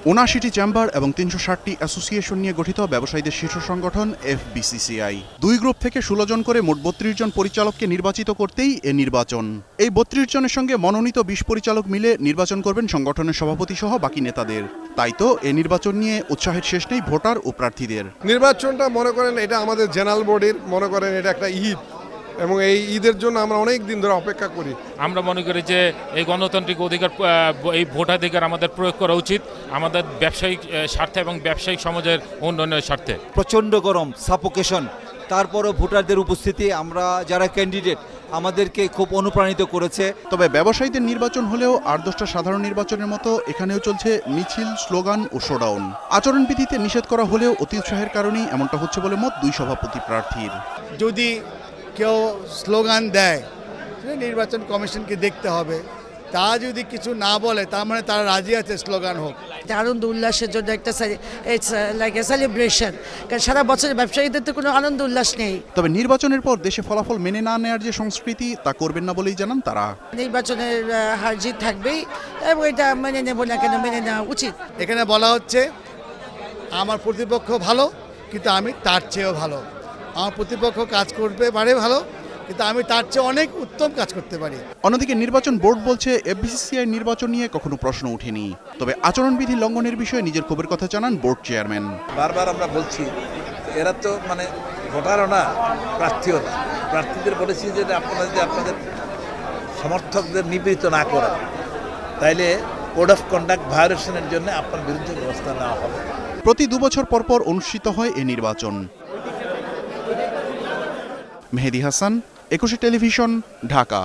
৭৯টি chamber এবং ৩৬০টি association নিয়ে গঠিত ব্যবসায়ীদের শীর্ষ সংগঠন এফবিসিসিআই। ২ গ্রুপ থেকে ১৬ জন করে মোট ৩২ জন পরিচালককে নির্বাচিত করতেই এ নির্বাচন। এই ৩২ জনের সঙ্গে মনোনীত ২০ পরিচালক মিলে নির্বাচন করবেন সংগঠনের সভাপতি সহ বাকি নেতাদের। তাই তো এ নির্বাচন নিয়ে উৎসাহের শেষ নেই ভোটার ও প্রার্থীদের। নির্বাচনটা মনে করেন এটা আমাদের জেনারেল বডির, মনে করেন এটা একটা ঈদ, এবং এই ঈদের জন্য আমরা অনেক দিন ধরে অপেক্ষা করি। আমরা মনে করি যে এই গণতান্ত্রিক অধিকার, এই ভোটাধিকার আমাদের প্রয়োগ করা উচিত আমাদের ব্যবসায়িক স্বার্থে এবং ব্যবসায়িক সমাজের উন্নয়নের স্বার্থে। প্রচণ্ড গরম, সাফোকেশন, তারপরও ভোটারদের উপস্থিতি, আমরা যারা ক্যান্ডিডেট আমাদেরকে খুব অনুপ্রাণিত করেছে। তবে ব্যবসায়ীদের নির্বাচন হলেও ৮-১০টা সাধারণ নির্বাচনের মতো এখানেও চলছে মিছিল, স্লোগান ও শোডাউন। আচরণবিধিতে নিষেধ করা হলেও অতি উৎসাহের কারণেই এমনটা হচ্ছে বলে মত দুই সভাপতি প্রার্থীর। যদি কেউ স্লোগান দেয় নির্বাচন কমিশনকে দেখতে হবে, তা যদি কিছু না বলে তার মানে তারা রাজি আছে স্লোগান হোক। আনন্দ উল্লাসের জন্য একটা লাইক এ সেলিব্রেশন, কারণ সারা বছরের ব্যবসায়ীদের তো কোনো আনন্দ উল্লাস নেই। তবে নির্বাচনের পর দেশে ফলাফল মেনে না নেওয়ার যে সংস্কৃতি তা করবেন না বলেই জানান তারা। নির্বাচনের হার জিত থাকবেই এবং এটা মেনে নেব না কেন, মেনে নেওয়া উচিত। এখানে বলা হচ্ছে আমার প্রতিপক্ষ ভালো কিন্তু আমি তার চেয়েও ভালো, আমার প্রতিপক্ষ কাজ করতে পারে ভালো কিন্তু আমি তার চেয়ে অনেক উত্তম কাজ করতে পারি। অন্যদিকে নির্বাচন বোর্ড বলছে এফবিসিসিআই নির্বাচন নিয়ে কখনো প্রশ্ন ওঠেনি। তবে আচরণবিধি লঙ্ঘনের বিষয়ে নিজের ক্ষোভের কথা জানান বোর্ড চেয়ারম্যান। বারবার আমরা বলছি এরা তো ভোটারও না, প্রার্থীও না। প্রার্থীদের বলেছি যে আপনারা যদি আপনাদের সমর্থকদের নিবৃত্ত না করেন তাইলে কোড অফ কন্ডাক্ট ভায়োলেশনের জন্য আপনার বিরুদ্ধে ব্যবস্থা নেওয়া হবে। প্রতি ২ বছর পর পর অনুষ্ঠিত হয় এ নির্বাচন। মেহেদী হাসান, ২১ টেলিভিশন, ঢাকা।